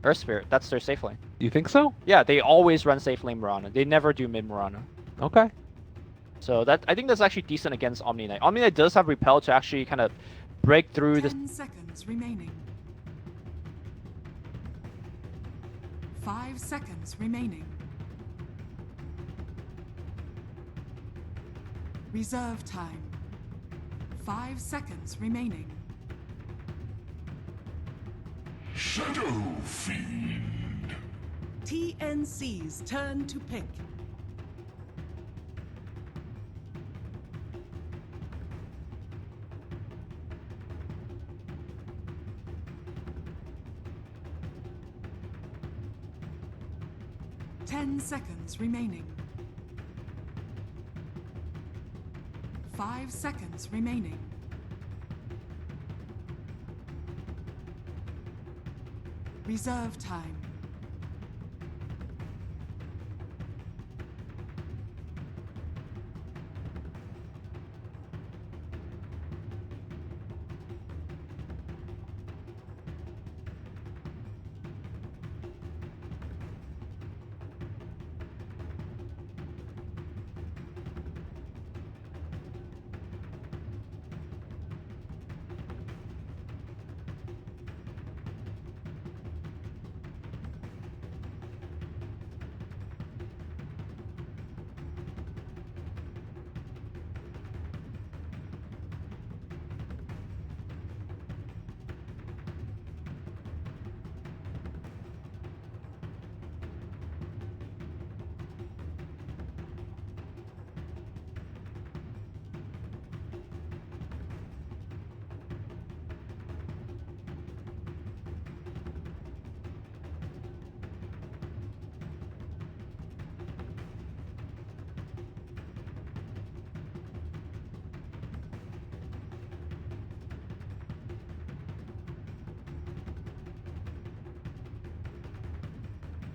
Earth Spirit, that's their safe lane. You think so? Yeah, they always run safe lane Mirana. They never do mid Mirana. Okay. So that I think that's actually decent against Omni Knight. Omni Knight does have Repel to actually kind of break through this. 10 seconds remaining. 5 seconds remaining. Reserve time. 5 seconds remaining. Shadow Fiend. TNC's turn to pick. Ten seconds remaining. 5 seconds remaining. Reserve time.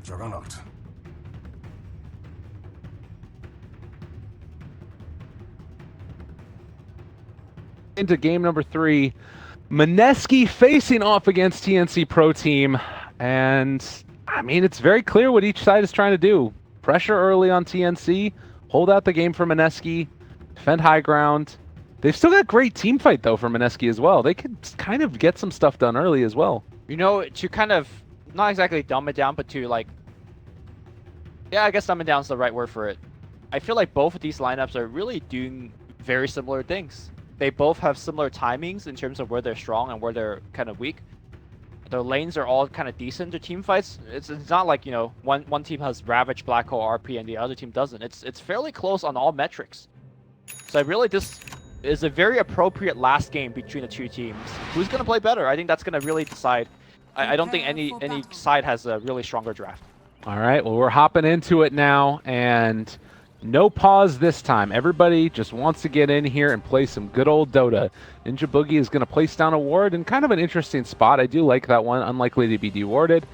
Juggernaut. Into game number 3. Mineski facing off against TNC Pro Team. And, I mean, it's very clear what each side is trying to do. Pressure early on TNC, hold out the game for Mineski, defend high ground. They've still got great team fight, though, for Mineski as well. They could kind of get some stuff done early as well. You know, to kind of, not exactly dumb it down, but to like, yeah, I guess dumb it down is the right word for it. I feel like both of these lineups are really doing very similar things. They both have similar timings in terms of where they're strong and where they're kind of weak. Their lanes are all kind of decent to team fights. It's not like, you know, one team has Ravage, Black Hole, RP, and the other team doesn't. It's fairly close on all metrics. So I really, this is a very appropriate last game between the two teams. Who's going to play better? I think that's going to really decide. I don't think any side has a really stronger draft. All right, well, we're hopping into it now, and no pause this time. Everybody just wants to get in here and play some good old Dota. Ninja Boogie is going to place down a ward in kind of an interesting spot. I do like that one, unlikely to be dewarded.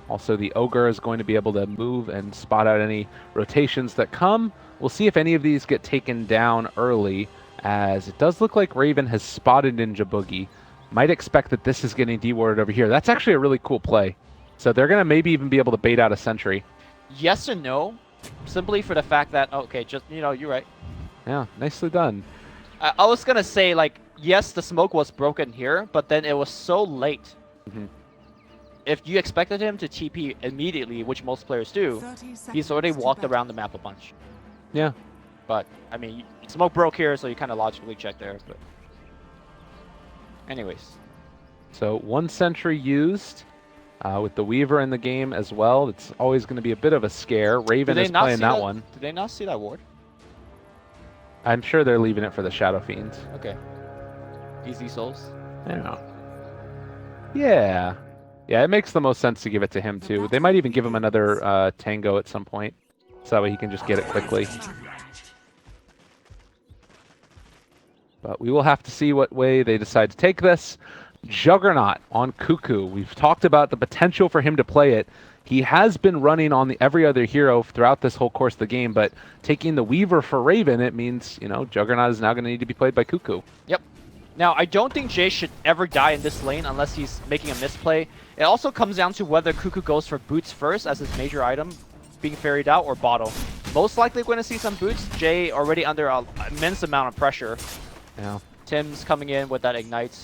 Also, the Ogre is going to be able to move and spot out any rotations that come. We'll see if any of these get taken down early, as it does look like Raven has spotted Ninja Boogie. Might expect that this is getting dewarded over here. That's actually a really cool play. So they're going to maybe even be able to bait out a sentry. Yes and no, simply for the fact that, okay, just, you know, you're right. Yeah, nicely done. I was going to say, like, yes, the smoke was broken here, but then it was so late. Mm-hmm. If you expected him to TP immediately, which most players do, he's already walked around the map a bunch. Yeah. But, I mean, smoke broke here, so you kind of logically check there. But anyways. So one sentry used. With the Weaver in the game as well, it's always going to be a bit of a scare. Raven is playing that one. Did they not see that ward? I'm sure they're leaving it for the Shadow Fiends. Okay. Easy souls. Yeah. Yeah. Yeah, it makes the most sense to give it to him, too. They might even give him another Tango at some point, so that way he can just get it quickly. But we will have to see what way they decide to take this. Juggernaut on Cuckoo. We've talked about the potential for him to play it. He has been running on the every other hero throughout this whole course of the game, but taking the Weaver for Raven, it means, you know, Juggernaut is now going to need to be played by Cuckoo. Yep. Now, I don't think Jay should ever die in this lane unless he's making a misplay. It also comes down to whether Cuckoo goes for boots first as his major item being ferried out or bottle. Most likely going to see some boots. Jay already under an immense amount of pressure. Yeah. Tim's coming in with that ignite.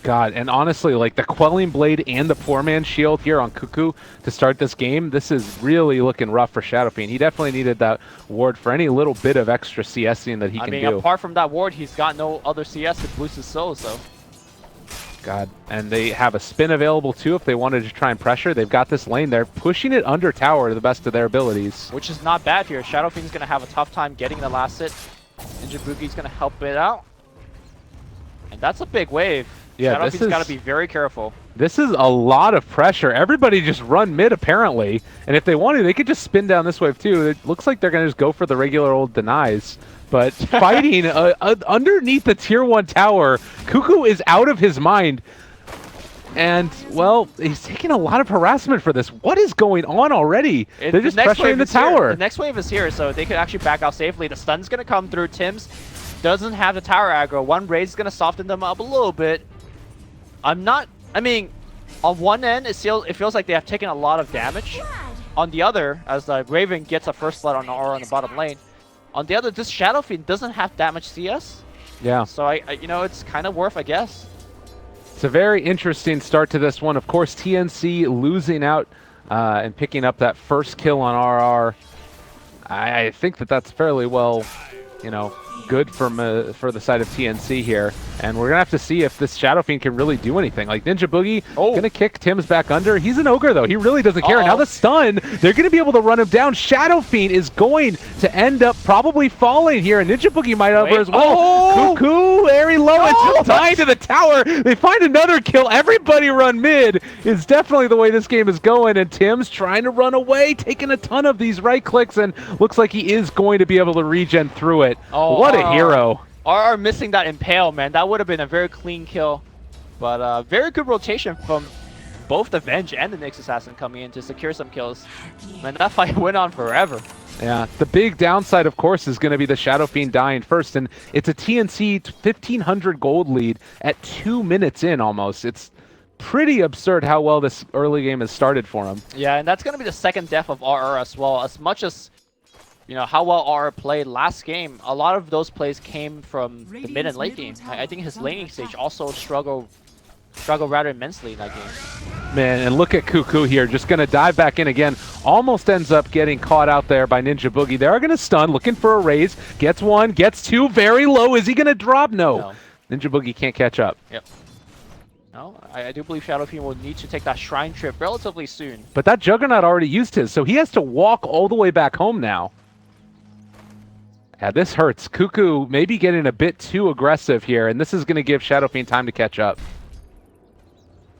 God, and honestly, like the Quelling Blade and the Poor Man's Shield here on Cuckoo to start this game, this is really looking rough for Shadow Fiend. He definitely needed that ward for any little bit of extra CSing that he can do. Apart from that ward, he's got no other CS to boost his soul, so. God, and they have a spin available too if they wanted to try and pressure. They've got this lane. They're pushing it under tower to the best of their abilities. Which is not bad here. Shadow Fiend's going to have a tough time getting the last hit. Ninja Boogie's going to help it out. And that's a big wave. Yeah, Shadow Fiend's got to be very careful. This is a lot of pressure. Everybody just run mid, apparently. And if they wanted, they could just spin down this wave, too. It looks like they're going to just go for the regular old denies. But fighting underneath the tier 1 tower, Cuckoo is out of his mind. And, well, he's taking a lot of harassment for this. What is going on already? They're just pressuring the tower. The next wave is here, so they could actually back out safely. The stun's going to come through. Tim's doesn't have the tower aggro. One raise is going to soften them up a little bit. I mean, on one end, it feels like they have taken a lot of damage. On the other, as the Raven gets a first blood on the aura on the bottom lane, on the other, this Shadow Fiend doesn't have that much CS. Yeah. So, you know, it's kind of worth, I guess. It's a very interesting start to this one. Of course, TNC losing out and picking up that first kill on RR. I think that's fairly well, you know, good for the side of TNC here. And we're going to have to see if this Shadow Fiend can really do anything. Like Ninja Boogie going to kick Tim's back under. He's an ogre, though. He really doesn't care. Now the stun, they're going to be able to run him down. Shadow Fiend is going to end up probably falling here. And Ninja Boogie might over as well. Cuckoo, very low and dying to the tower. They find another kill. Everybody run mid is definitely the way this game is going. And Tim's trying to run away, taking a ton of these right clicks, and looks like he is going to be able to regen through it. What a hero. RR missing that impale, man. That would have been a very clean kill. But very good rotation from both the Venge and the Nyx Assassin coming in to secure some kills. Man, that fight went on forever. Yeah, the big downside, of course, is going to be the Shadow Fiend dying first. And it's a TNC 1,500 gold lead at 2 minutes in almost. It's pretty absurd how well this early game has started for him. Yeah, and that's going to be the second death of RR as well. As much as, you know, how well RR played last game, a lot of those plays came from the mid and late game. I think his laning stage also struggled rather immensely in that game. Man, and look at Cuckoo here, just going to dive back in again. Almost ends up getting caught out there by Ninja Boogie. They are going to stun, looking for a raise. Gets one, gets two, very low. Is he going to drop? No. Ninja Boogie can't catch up. Yep. No, I do believe Shadow Fiend will need to take that Shrine trip relatively soon. But that Juggernaut already used his, so he has to walk all the way back home now. Yeah, this hurts. Cuckoo maybe getting a bit too aggressive here, and this is going to give Shadow Fiend time to catch up.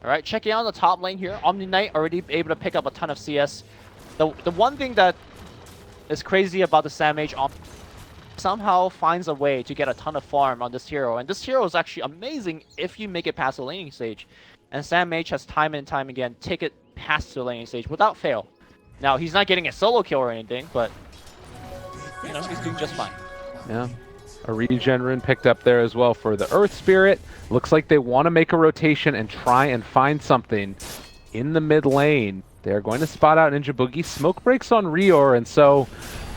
All right, checking out the top lane here. Omni Knight already able to pick up a ton of CS. The one thing that is crazy about the Sam Mage somehow finds a way to get a ton of farm on this hero, and this hero is actually amazing if you make it past the laning stage. And Sam Mage has time and time again take it past the laning stage without fail. Now he's not getting a solo kill or anything, but you know, he's doing just fine. Yeah. A regen rune picked up there as well for the Earth Spirit. Looks like they want to make a rotation and try and find something in the mid lane. They're going to spot out Ninja Boogie. Smoke breaks on Rior, and so,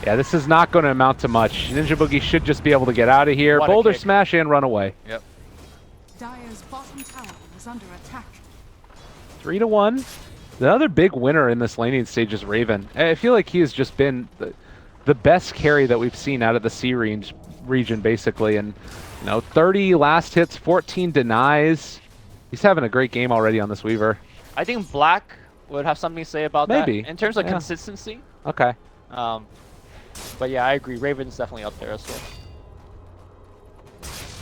yeah, this is not going to amount to much. Ninja Boogie should just be able to get out of here, boulder smash, and run away. Yep. Dire's bottom tower is under attack. 3-1. The other big winner in this laning stage is Raven. I feel like he has just been the best carry that we've seen out of the C region, basically. And, you know, 30 last hits, 14 denies. He's having a great game already on this Weaver. I think Black would have something to say about that. Maybe. In terms of consistency. Okay. But yeah, I agree. Raven's definitely up there as well.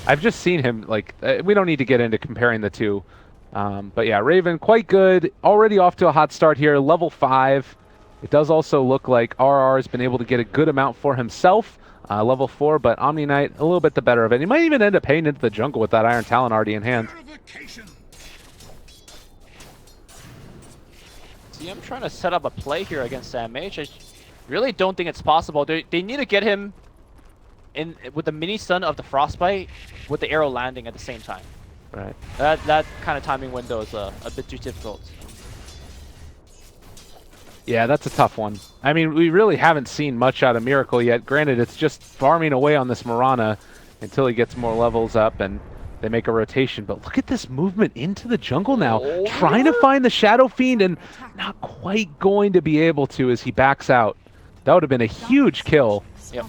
I've just seen him, like, we don't need to get into comparing the two. But yeah, Raven, quite good. Already off to a hot start here, level 5. It does also look like RR has been able to get a good amount for himself. Level 4, but Omni Knight, a little bit the better of it. He might even end up heading into the jungle with that Iron Talon already in hand. See, I'm trying to set up a play here against Sam Mage. I really don't think it's possible. They need to get him in with the mini stun of the Frostbite with the arrow landing at the same time. Right. That kind of timing window is a bit too difficult. Yeah, that's a tough one. I mean, we really haven't seen much out of Miracle yet. Granted, it's just farming away on this Mirana until he gets more levels up and they make a rotation. But look at this movement into the jungle now. Oh. Trying to find the Shadow Fiend and not quite going to be able to as he backs out. That would have been a huge kill. Yep.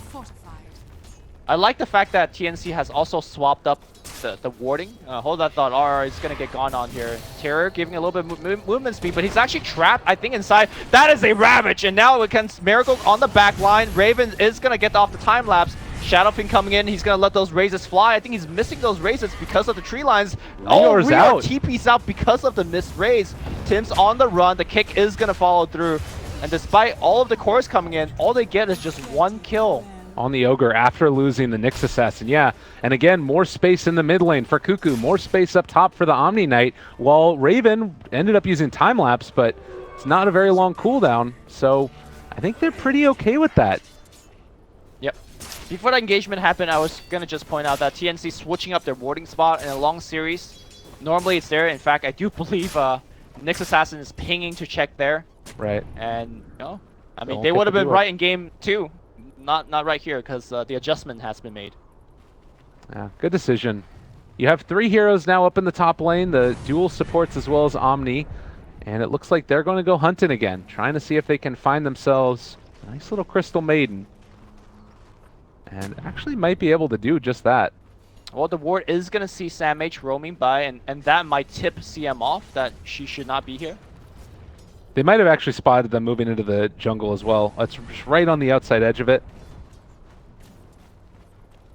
I like the fact that TNC has also swapped up the warding. Hold that thought. RR is going to get gone on here. Terror giving a little bit of movement speed, but he's actually trapped, I think, inside. That is a Ravage, and now it can Miracle on the back line. Raven is going to get off the time lapse. Shadowfin coming in. He's going to let those razes fly. I think he's missing those razes because of the tree lines. Rior's out. TP's out because of the missed raise. Tim's on the run. The kick is going to follow through. And despite all of the cores coming in, all they get is just one kill. On the Ogre after losing the Nyx Assassin, yeah. And again, more space in the mid lane for Cuckoo, more space up top for the Omni Knight, while Raven ended up using time lapse, but it's not a very long cooldown, so I think they're pretty okay with that. Yep. Before the engagement happened, I was going to just point out that TNC switching up their warding spot in a long series. Normally it's there. In fact, I do believe Nyx Assassin is pinging to check there. Right. And, no, I mean, Don't they get would have to been do it. right in game 2. Not right here, because the adjustment has been made. Yeah, good decision. You have 3 heroes now up in the top lane, the dual supports as well as Omni, and it looks like they're going to go hunting again, trying to see if they can find themselves a nice little Crystal Maiden. And actually might be able to do just that. Well, the ward is going to see Sam H roaming by, and that might tip CM off that she should not be here. They might have actually spotted them moving into the jungle as well. It's right on the outside edge of it.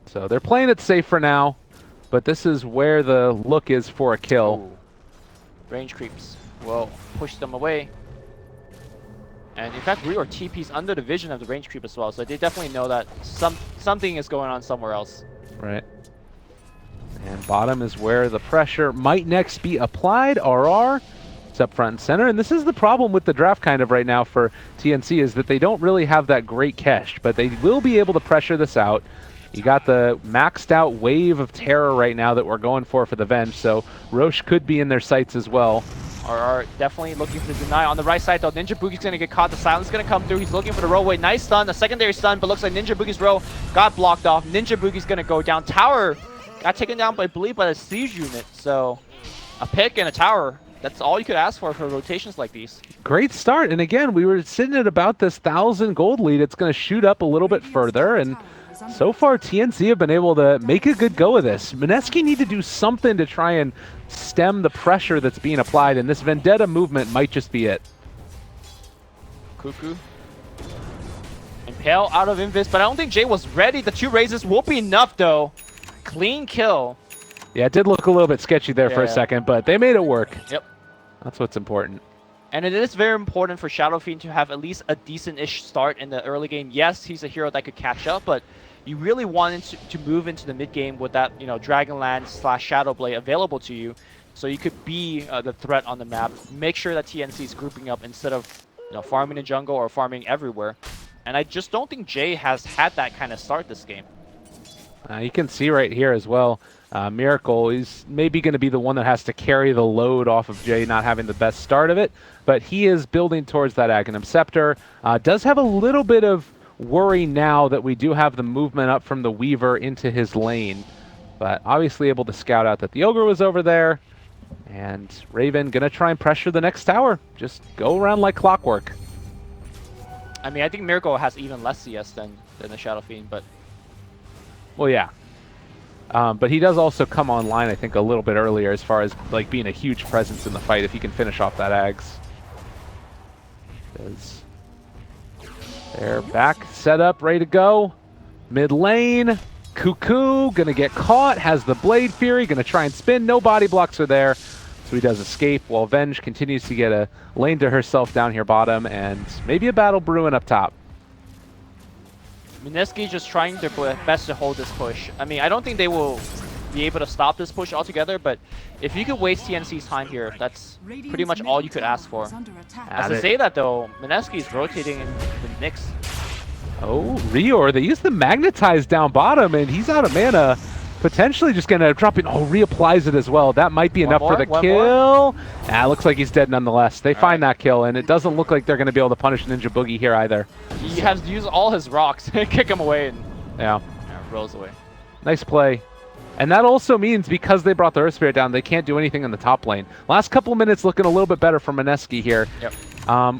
So they're playing it safe for now, but this is where the look is for a kill. Ooh. Range creeps will push them away. And in fact, Rior TP's under the vision of the range creep as well, so they definitely know that something is going on somewhere else. Right. And bottom is where the pressure might next be applied. RR. It's up front and center, and this is the problem with the draft kind of right now for TNC, is that they don't really have that great cache, but they will be able to pressure this out. You got the maxed out wave of terror right now that we're going for the Venge, so Roche could be in their sights as well. RR definitely looking for the deny. On the right side though, Ninja Boogie's going to get caught. The silence is going to come through. He's looking for the rollway. Nice stun, a secondary stun, but looks like Ninja Boogie's row got blocked off. Ninja Boogie's going to go down. Tower got taken down, I believe, by the siege unit, so a pick and a tower. That's all you could ask for rotations like these. Great start, and again, we were sitting at about this 1,000 gold lead. It's going to shoot up a little bit further, and so far TNC have been able to make a good go of this. Mineski need to do something to try and stem the pressure that's being applied, and this Vendetta movement might just be it. Cuckoo. Impale out of Invis, but I don't think Jay was ready. The 2 raises won't be enough though. Clean kill. Yeah, it did look a little bit sketchy there for a second, but they made it work. Yep. That's what's important. And it is very important for Shadow Fiend to have at least a decent-ish start in the early game. Yes, he's a hero that could catch up, but you really wanted to move into the mid game with that, Dragonlance / Shadow Blade available to you, so you could be the threat on the map. Make sure that TNC is grouping up instead of farming in jungle or farming everywhere. And I just don't think Jay has had that kind of start this game. You can see right here as well. Miracle is maybe going to be the one that has to carry the load off of Jay not having the best start of it, but he is building towards that Aghanim Scepter. Does have a little bit of worry now that we do have the movement up from the Weaver into his lane, but obviously able to scout out that the Ogre was over there, and Raven going to try and pressure the next tower. Just go around like clockwork. I mean, I think Miracle has even less CS than the Shadow Fiend, but... Well, yeah. But he does also come online, I think, a little bit earlier as far as like being a huge presence in the fight if he can finish off that Ags. They're back, set up, ready to go. Mid lane, Cuckoo gonna get caught, has the Blade Fury, gonna try and spin. No body blocks are there, so he does escape while Venge continues to get a lane to herself down here bottom, and maybe a battle brewing up top. Mineski just trying their best to hold this push. I mean, I don't think they will be able to stop this push altogether, but if you could waste TNC's time here, that's pretty much all you could ask for. As to say that though, Mineski is rotating in the Nyx. Oh, Rior, they use the Magnetize down bottom, and he's out of mana. potentially just going to drop in. Oh, reapplies it as well. That might be enough for the kill. Looks like he's dead nonetheless. They find that kill, and it doesn't look like they're going to be able to punish Ninja Boogie here either. He has used all his rocks and kick him away, and rolls away. Nice play. And that also means because they brought the Earth Spirit down, they can't do anything in the top lane. Last couple of minutes looking a little bit better for Mineski here. Yep.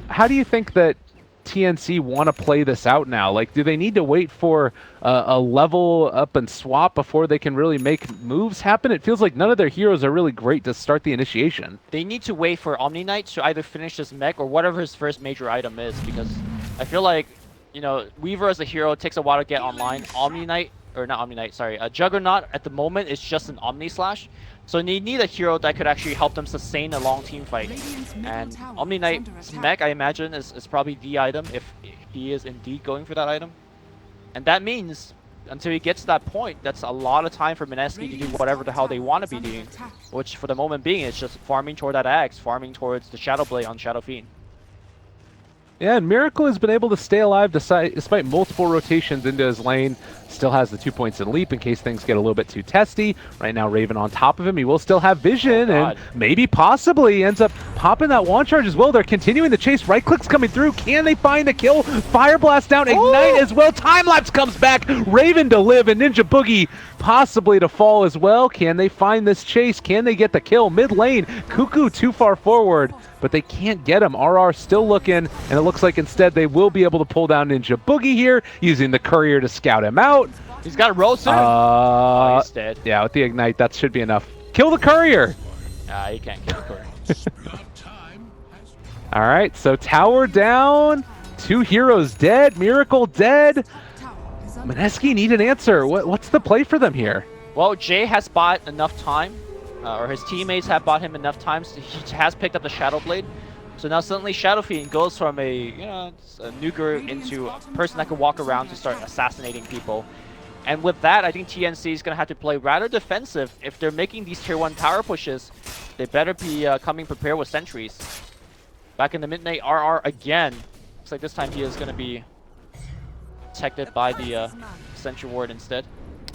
How do you think that TNC want to play this out now? Like, do they need to wait for a level up and swap before they can really make moves happen? It feels like none of their heroes are really great to start the initiation. They need to wait for Omni Knight to either finish his mech or whatever his first major item is, because I feel like, you know, Weaver as a hero takes a while to get online. Omni Knight, or not Omni Knight, sorry, Juggernaut at the moment is just an Omni Slash. So they need a hero that could actually help them sustain a long team fight. And Omni Knight's mech, I imagine, is probably the item if he is indeed going for that item. And that means, until he gets to that point, that's a lot of time for Mineski to do whatever the hell they want to be doing. Which, for the moment being, is just farming toward that axe, farming towards the Shadow Blade on Shadow Fiend. Yeah, and Miracle has been able to stay alive despite multiple rotations into his lane. Still has the 2 points in leap in case things get a little bit too testy. Right now, Raven on top of him. He will still have vision, and maybe possibly ends up popping that wand charge as well. They're continuing the chase. Right click's coming through. Can they find a kill? Fire blast down, ignite as well. Time lapse comes back. Raven to live, and Ninja Boogie possibly to fall as well. Can they find this chase? Can they get the kill? Mid lane, Cuckoo too far forward, but they can't get him. RR still looking, and it looks like instead they will be able to pull down Ninja Boogie here, using the courier to scout him out. He's got a roaster. Oh, he's dead. Yeah, with the ignite, that should be enough. Kill the courier. He can't kill the courier. All right, so tower down, 2 heroes dead, Miracle dead. Mineski need an answer. What's the play for them here? Well, Jay has bought enough time, or his teammates have bought him enough time. So he has picked up the Shadow Blade. So now suddenly Shadow Fiend goes from a nuker into a person that can walk around to start assassinating people. And with that, I think TNC is going to have to play rather defensive. If they're making these tier 1 power pushes, they better be coming prepared with sentries. Back in the midnight, RR again. Looks like this time he is going to be protected by the sentry ward instead.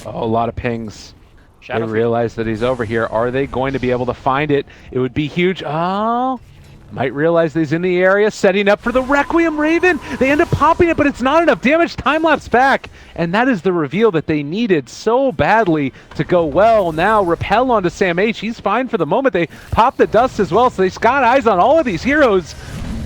Oh, a lot of pings. Shadow they realize that he's over here. Are they going to be able to find it? It would be huge. Oh, might realize that he's in the area, setting up for the Requiem Raven. They end up popping it, but it's not enough damage. Time lapse back, and that is the reveal that they needed so badly to go well. Now repel onto Sam H. He's fine for the moment. They pop the dust as well, so they've got eyes on all of these heroes.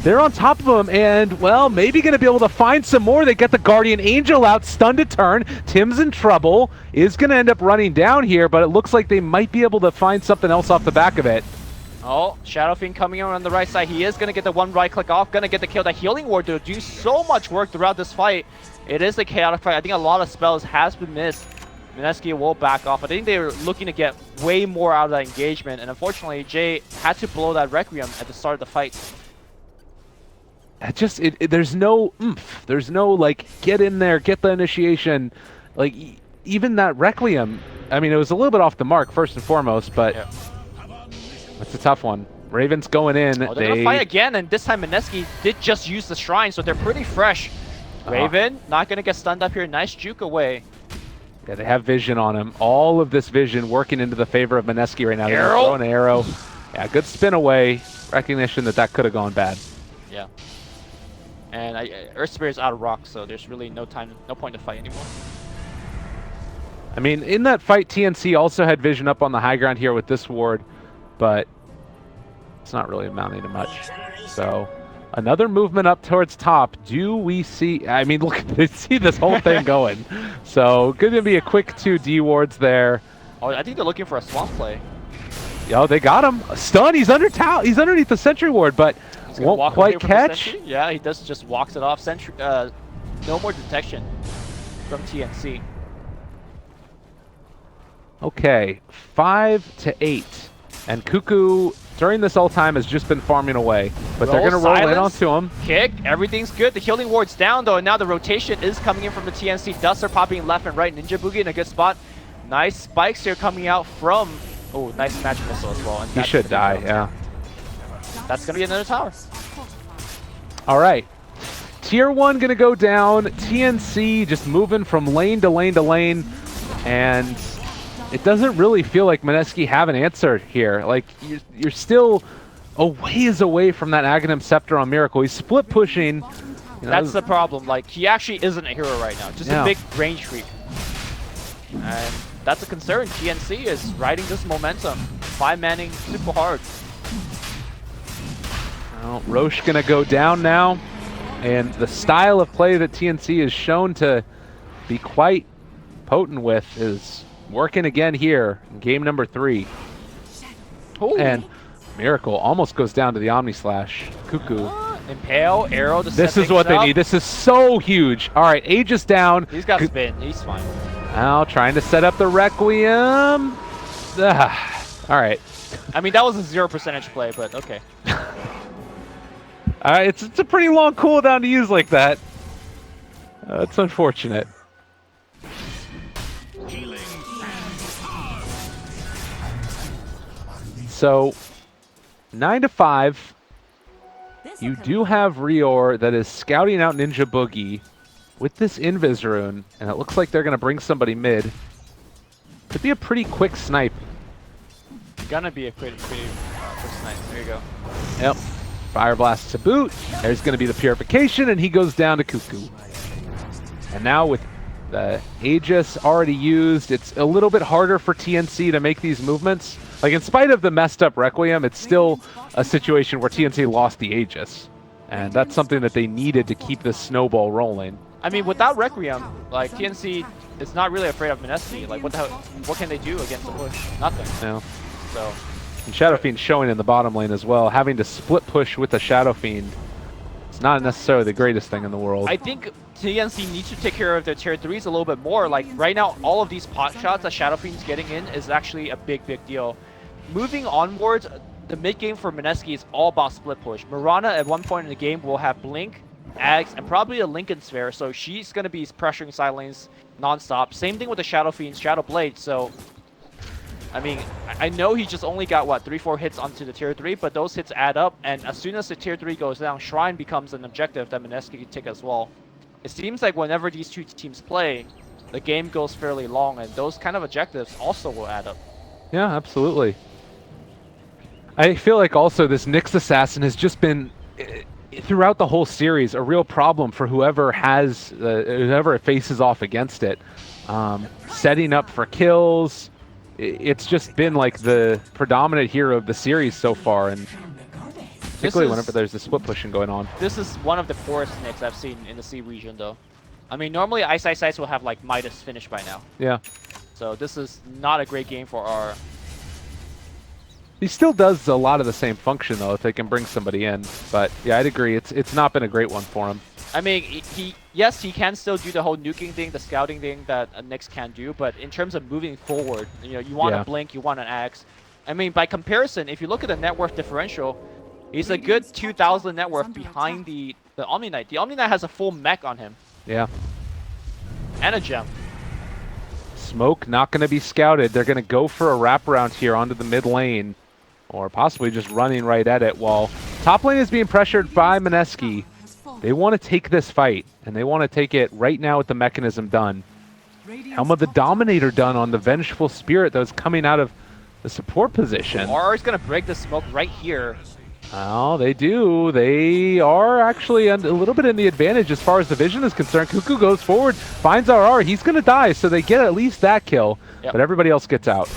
They're on top of him, and, well, maybe going to be able to find some more. They get the Guardian Angel out, stunned to turn. Tim's in trouble, is going to end up running down here, but it looks like they might be able to find something else off the back of it. Oh, Shadow Fiend coming around the right side. He is going to get the one right click off, going to get the kill. The Healing Ward to do so much work throughout this fight. It is a chaotic fight. I think a lot of spells has been missed. Mineski will back off. I think they were looking to get way more out of that engagement, and unfortunately, Jay had to blow that Requiem at the start of the fight. There's no oomph. There's no, like, get in there, get the initiation. Like, even that Requiem, I mean, it was a little bit off the mark, first and foremost, but it's a tough one. Raven's going in. Oh, they're going to fight again, and this time Mineski did just use the Shrine, so they're pretty fresh. Raven, not going to get stunned up here. Nice juke away. Yeah, they have vision on him. All of this vision working into the favor of Mineski right now. They're throwing an arrow. Yeah, good spin away. Recognition that could have gone bad. Yeah. And Earth Spirit's out of rock, so there's really no point to fight anymore. I mean, in that fight, TNC also had vision up on the high ground here with this ward, but it's not really amounting to much. So another movement up towards top. Do we see? I mean, look, they see this whole thing going. So going to be a quick 2 D wards there. Oh, I think they're looking for a swamp play. Oh, they got him. Stun. He's he's underneath the sentry ward, but won't quite catch. Yeah, he just walks it off. Sentry. No more detection from TNC. Okay, 5 to 8, and Cuckoo during this whole time has just been farming away, but they're going to roll in onto him. Kick, everything's good. The Healing Ward's down though, and now the rotation is coming in from the TNC. Dusts are popping left and right. Ninja Boogie in a good spot. Nice spikes here coming out from. Oh, nice magic missile as well. And he should die. Yeah. That's going to be another tower. All right. Tier 1 going to go down. TNC just moving from lane to lane to lane. And it doesn't really feel like Mineski have an answer here. Like, you're still a ways away from that Aghanim Scepter on Miracle. He's split pushing. You know, That's the problem. Like, he actually isn't a hero right now. Just a big range creep. And that's a concern. TNC is riding this momentum. 5-manning super hard. Well, Roche gonna go down now. And the style of play that TNC is shown to be quite potent with is working again here in game number 3. Ooh. And Miracle almost goes down to the Omni Slash. Cuckoo. Impale, arrow to This set is what things they up. need. This is so huge. All right, Aegis down. He's got spin. He's fine. Now trying to set up the Requiem. All right. I mean, that was a 0% play, but okay. All right, it's a pretty long cooldown to use like that. It's unfortunate. So, 9-5. You do have Rior that is scouting out Ninja Boogie with this Invis rune, and it looks like they're going to bring somebody mid. Could be a pretty quick snipe. Gonna be a pretty quick snipe. There you go. Yep. Fire Blast to boot. There's going to be the Purification, and he goes down to Cuckoo. And now with the Aegis already used, it's a little bit harder for TNC to make these movements. Like, in spite of the messed up Requiem, it's still a situation where TNC lost the Aegis. And that's something that they needed to keep this snowball rolling. I mean, without Requiem, like, TNC is not really afraid of Mineski. Like, what the hell, what can they do against the push? Nothing. No. So. And Shadow Fiend showing in the bottom lane as well. Having to split push with the Shadow Fiend. It's not necessarily the greatest thing in the world. I think TNC needs to take care of their tier 3s a little bit more. Like, right now, all of these pot shots that Shadow Fiend's getting in is actually a big deal. Moving onwards, the mid game for Mineski is all about split push. Mirana at one point in the game will have Blink, Ags, and probably a Lincoln Sphere, so she's going to be pressuring side lanes non-stop. Same thing with the Shadow Fiend's Shadow Blade, so I mean, I know he just only got, what, 3-4 hits onto the tier 3, but those hits add up, and as soon as the tier 3 goes down, Shrine becomes an objective that Mineski can take as well. It seems like whenever these two teams play, the game goes fairly long, and those kind of objectives also will add up. Yeah, absolutely. I feel like also this Nyx Assassin has just been, throughout the whole series, a real problem for whoever has, whoever faces off against it. Setting up for kills. It's just been like the predominant hero of the series so far, and particularly whenever there's the split pushing going on. This is one of the poorest Nyx I've seen in the C region, though. I mean, normally Ice will have like Midas finish by now. Yeah. So this is not a great game for our. He still does a lot of the same function though, if they can bring somebody in. But yeah, I'd agree. It's not been a great one for him. I mean, yes, he can still do the whole nuking thing, the scouting thing that a Nyx can do, but in terms of moving forward, you know, you want a Blink, you want an Axe. I mean, by comparison, if you look at the net worth differential, he's a good 2,000 net worth behind the Omni Knight. The Omni Knight has a full mech on him. Yeah. And a gem. Smoke not going to be scouted. They're going to go for a wraparound here onto the mid lane, or possibly just running right at it while top lane is being pressured by Mineski. They want to take this fight, and they want to take it right now with the mechanism done. Helm of the Dominator done on the Vengeful Spirit that was coming out of the support position. RR is going to break the smoke right here. Oh, they do. They are actually a little bit in the advantage as far as the vision is concerned. Cuckoo goes forward, finds RR. He's going to die, so they get at least that kill, but everybody else gets out.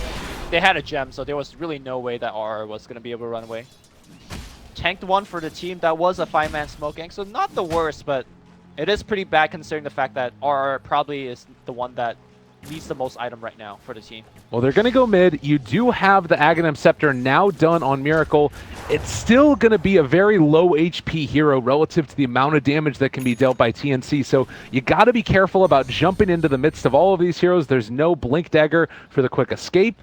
They had a gem, so there was really no way that RR was going to be able to run away. Tanked one for the team. That was a 5-man smoke gank, so not the worst, but it is pretty bad considering the fact that RR probably is the one that needs the most item right now for the team. Well, they're going to go mid. You do have the Aghanim Scepter now done on Miracle. It's still going to be a very low HP hero relative to the amount of damage that can be dealt by TNC, so you got to be careful about jumping into the midst of all of these heroes. There's no Blink Dagger for the quick escape.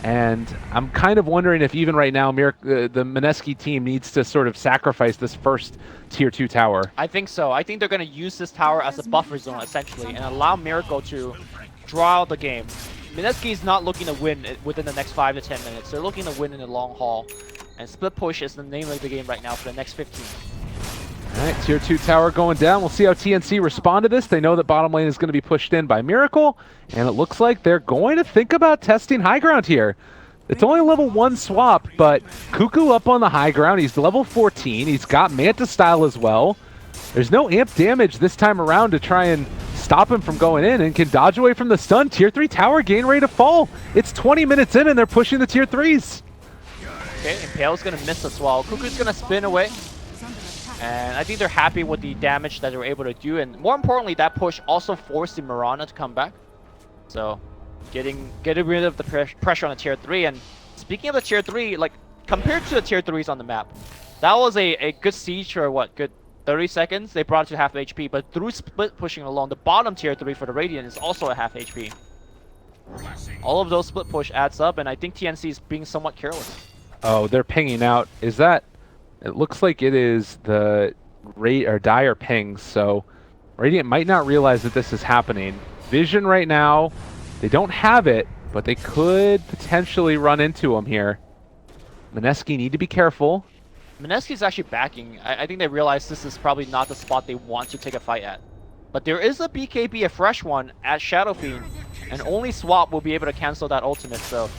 And I'm kind of wondering if even right now the Mineski team needs to sort of sacrifice this first tier 2 tower. I think so. I think they're going to use this tower as a buffer zone, essentially, and allow Miracle to draw out the game. Mineski is not looking to win within the next 5 to 10 minutes. They're looking to win in the long haul. And split push is the name of the game right now for the next 15. All right, tier 2 tower going down. We'll see how TNC respond to this. They know that bottom lane is going to be pushed in by Miracle, and it looks like they're going to think about testing high ground here. It's only a level 1 swap, but Cuckoo up on the high ground. He's level 14. He's got Manta style as well. There's no amp damage this time around to try and stop him from going in, and can dodge away from the stun. Tier 3 tower getting ready to fall. It's 20 minutes in, and they're pushing the tier 3s. Okay, Impale's going to miss as well. Cuckoo's going to spin away. And I think they're happy with the damage that they were able to do. And more importantly, that push also forced the Mirana to come back. So getting rid of the pressure on the tier 3. And speaking of the tier 3, like compared to the tier 3s on the map, that was a good siege for what, good 30 seconds. They brought it to half HP, but through split pushing alone, the bottom tier 3 for the Radiant is also at half HP. All of those split push adds up, and I think TNC is being somewhat careless. Oh, they're pinging out. Is that... It looks like it is the dire pings, so Radiant might not realize that this is happening. Vision right now, they don't have it, but they could potentially run into him here. Mineski need to be careful. Mineski's actually backing. I think they realize this is probably not the spot they want to take a fight at. But there is a BKB, a fresh one, at Shadow Fiend, and only Swap will be able to cancel that ultimate, so...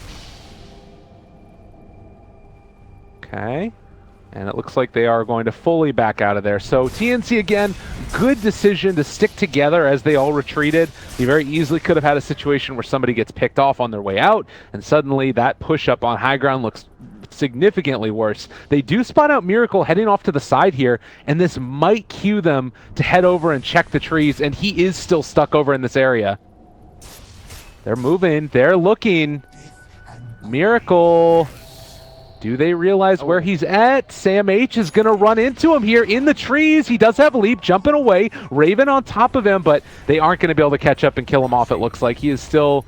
Okay. And it looks like they are going to fully back out of there. So TNC again, good decision to stick together as they all retreated. They very easily could have had a situation where somebody gets picked off on their way out, and suddenly that push up on high ground looks significantly worse. They do spot out Miracle heading off to the side here, and this might cue them to head over and check the trees, and he is still stuck over in this area. They're moving, they're looking. Miracle... Do they realize where he's at? Sam H is going to run into him here in the trees. He does have Leap jumping away. Raven on top of him, but they aren't going to be able to catch up and kill him off, it looks like. He is still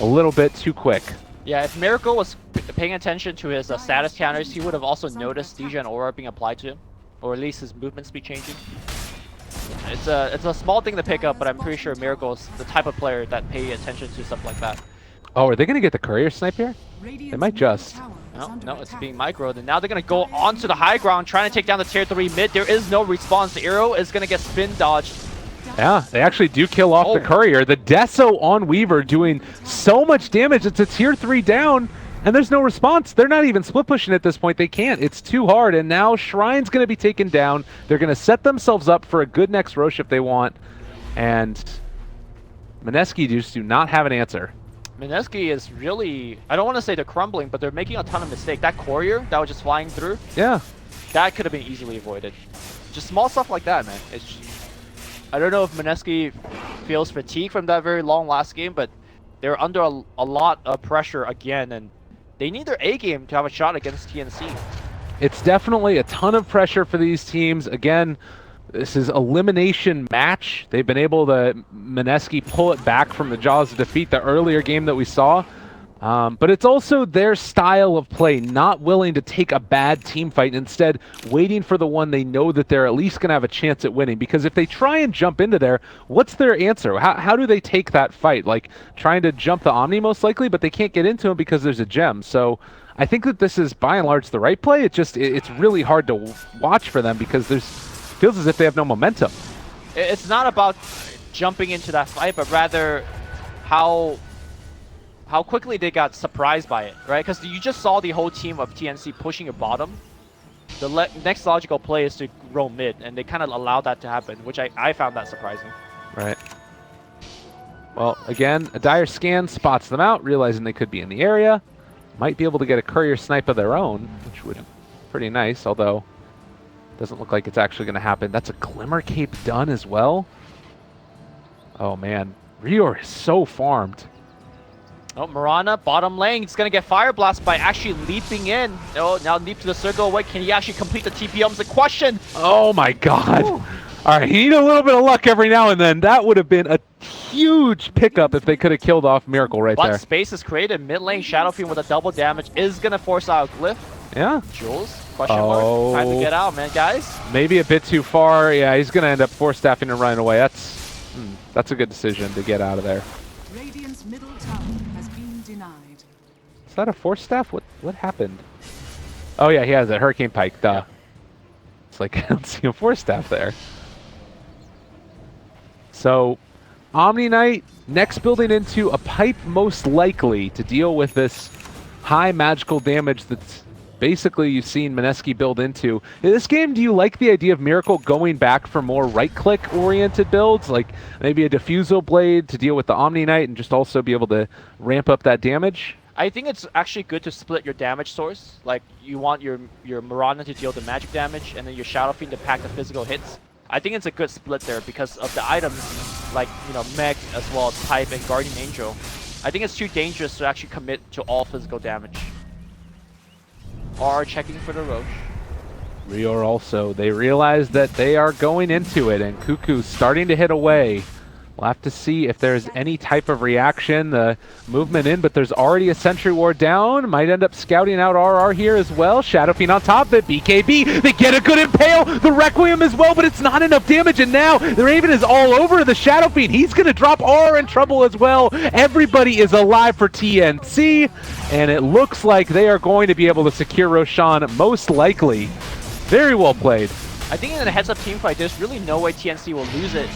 a little bit too quick. Yeah, if Miracle was paying attention to his status counters, he would have also noticed Deja and Aura being applied to him. Or at least his movement speed changing. It's a small thing to pick up, but I'm pretty sure Miracle is the type of player that pay attention to stuff like that. Oh, are they going to get the courier snipe here? They might just. No, it's being microed, and now they're going to go onto the high ground, trying to take down the tier 3 mid. There is no response. The arrow is going to get spin dodged. Yeah, they actually do kill off the courier. The Deso on Weaver doing so much damage. It's a tier 3 down, and there's no response. They're not even split pushing at this point. They can't. It's too hard, and now Shrine's going to be taken down. They're going to set themselves up for a good next Rosh if they want, and Mineski just do not have an answer. Mineski is really, I don't want to say they're crumbling, but they're making a ton of mistakes. That courier that was just flying through, yeah, that could have been easily avoided. Just small stuff like that, man. It's just, I don't know if Mineski feels fatigue from that very long last game, but they're under a lot of pressure again, and they need their A game to have a shot against TNC. It's definitely a ton of pressure for these teams. Again, this is elimination match. They've been able to, Mineski, pull it back from the jaws of defeat the earlier game that we saw. But it's also their style of play, not willing to take a bad team fight, instead waiting for the one they know that they're at least going to have a chance at winning. Because if they try and jump into there, what's their answer? How do they take that fight? Like trying to jump the Omni most likely, but they can't get into him because there's a gem. So I think that this is by and large the right play. It's really hard to watch for them because feels as if they have no momentum. It's not about jumping into that fight, but rather how quickly they got surprised by it, right? Because you just saw the whole team of TNC pushing a bottom. The next logical play is to roll mid, and they kind of allowed that to happen, which I found that surprising. Right. Well, again, a dire scan spots them out, realizing they could be in the area. Might be able to get a courier snipe of their own, which would be pretty nice, although doesn't look like it's actually going to happen. That's a Glimmer Cape done as well. Oh man, Rior is so farmed. Oh, Mirana, bottom lane. He's going to get Fire Blast by actually leaping in. Oh, now leap to the circle away. Can he actually complete the TPM? Is the question. Oh my god. Ooh. All right, he need a little bit of luck every now and then. That would have been a huge pickup if they could have killed off Miracle right there. But space is created. Mid lane, Shadow Fiend with a double damage is going to force out a Glyph. Yeah. Jules, question mark. Time to get out, man, guys. Maybe a bit too far. Yeah, he's going to end up force staffing and running away. That's a good decision to get out of there. Radiant's middle tower has been denied. Is that a force staff? What happened? Oh yeah, he has a Hurricane Pike. Duh. looks like. I don't see a Force Staff there. So, Omni Knight next building into a pipe most likely to deal with this high magical damage that's basically you've seen Mineski build into. In this game, do you like the idea of Miracle going back for more right-click oriented builds? Like maybe a Diffusal Blade to deal with the Omni Knight and just also be able to ramp up that damage? I think it's actually good to split your damage source. Like you want your Mirana to deal the magic damage and then your Shadow Fiend to pack the physical hits. I think it's a good split there because of the items like, you know, Meg as well as Pipe and Guardian Angel. I think it's too dangerous to actually commit to all physical damage. Are checking for the Roche. Rior also, they realize that they are going into it and Cuckoo's starting to hit away. We'll have to see if there's any type of reaction, the movement in, but there's already a Sentry Ward down. Might end up scouting out RR here as well. Shadow Fiend on top of it, BKB, they get a good impale, the Requiem as well, but it's not enough damage, and now the Raven is all over the Shadow Fiend. He's gonna drop RR in trouble as well. Everybody is alive for TNC, and it looks like they are going to be able to secure Roshan, most likely. Very well played. I think in a heads-up team fight, there's really no way TNC will lose it.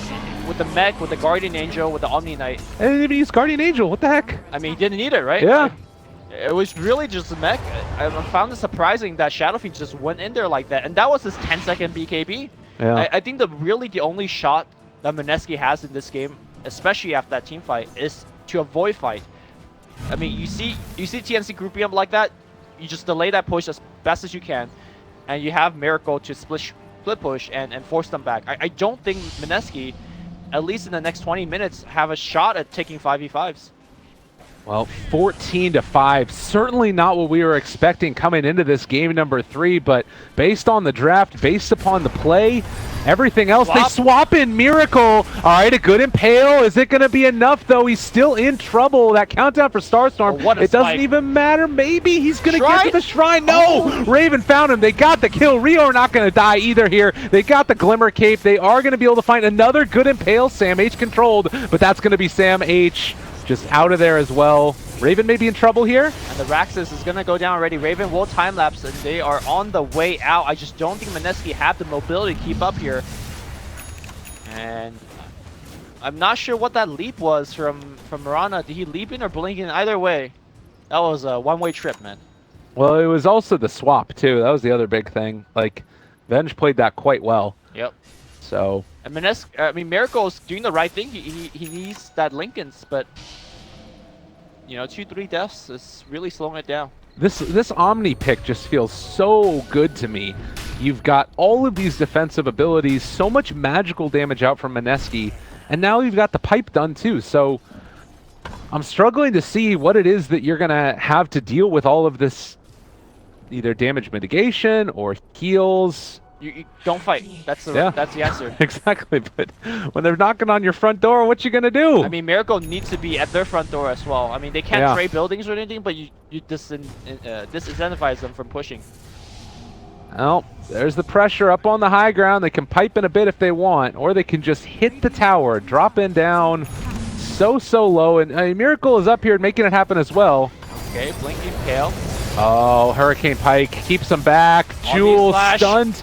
With the Mech, with the Guardian Angel, with the Omni Knight. I didn't even use Guardian Angel, what the heck? I mean, he didn't need it, right? Yeah. It was really just the Mech. I found it surprising that Shadow Fiend just went in there like that, and that was his 10-second BKB. Yeah. I think the only shot that Mineski has in this game, especially after that team fight, is to avoid fight. I mean, you see TNC grouping up like that, you just delay that push as best as you can, and you have Miracle to split push and force them back. I don't think Mineski, at least in the next 20 minutes, have a shot at taking 5v5s. Well, 14-5, certainly not what we were expecting coming into this game number 3, but based on the draft, based upon the play, everything else, they swap in Miracle. All right, a good impale. Is it going to be enough, though? He's still in trouble. That countdown for Starstorm, it doesn't even matter. Maybe he's going to get to the Shrine. No! Raven found him. They got the kill. Rior not going to die either here. They got the Glimmer Cape. They are going to be able to find another good impale. Sam H controlled, but that's going to be Sam H just out of there as well. Raven may be in trouble here. And the Raxus is going to go down already. Raven will time-lapse, and they are on the way out. I just don't think Mineski have the mobility to keep up here. And I'm not sure what that leap was from Mirana. Did he leap in or blink in? Either way, that was a one-way trip, man. Well, it was also the swap, too. That was the other big thing. Like, Venge played that quite well. Yep. So... And Miracle's doing the right thing. He needs that Linken's, but... You know, 2-3 deaths is really slowing it down. This Omni pick just feels so good to me. You've got all of these defensive abilities, so much magical damage out from Mineski, and now you've got the pipe done too. So I'm struggling to see what it is that you're gonna have to deal with all of this, either damage mitigation or heals. You don't fight. That's the answer. Exactly, but when they're knocking on your front door, what you gonna do? I mean, Miracle needs to be at their front door as well. I mean, they can't trade buildings or anything, but you disincentivize them from pushing. Well, there's the pressure up on the high ground. They can pipe in a bit if they want, or they can just hit the tower, drop in down so low, and Miracle is up here making it happen as well. Okay, blinking Pale. Oh, Hurricane Pike keeps them back. Jules stunned.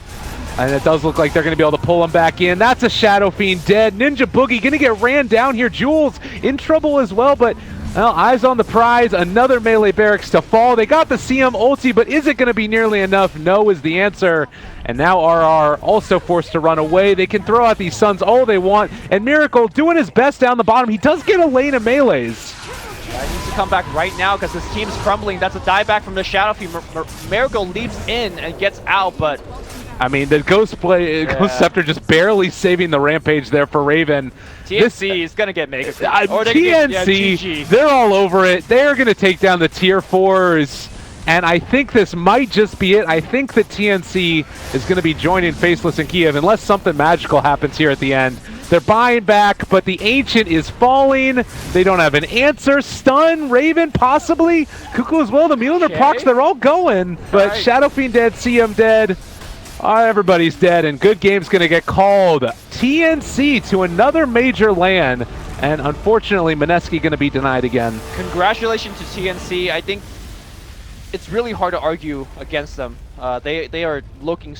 And it does look like they're going to be able to pull him back in. That's a Shadow Fiend dead. Ninja Boogie going to get ran down here. Jules in trouble as well, but well, eyes on the prize. Another melee barracks to fall. They got the CM ulti, but is it going to be nearly enough? No is the answer. And now RR also forced to run away. They can throw out these Suns all they want. And Miracle doing his best down the bottom. He does get a lane of melees. Yeah, he needs to come back right now because his team's crumbling. That's a dieback from the Shadow Fiend. Miracle leaps in and gets out, but... I mean, the Ghost Scepter just barely saving the rampage there for Raven. TNC is going to get Mega. TNC, they're all over it. They're going to take down the tier 4s. And I think this might just be it. I think that TNC is going to be joining Faceless and Kiev unless something magical happens here at the end. They're buying back, but the Ancient is falling. They don't have an answer. Stun, Raven, possibly. Cuckoo as well. The Mjolnir procs, they're all going. But Shadow Fiend dead, CM dead. Everybody's dead, and good game's going to get called. TNC to another major LAN, and unfortunately, Mineski going to be denied again. Congratulations to TNC. I think it's really hard to argue against them. They are looking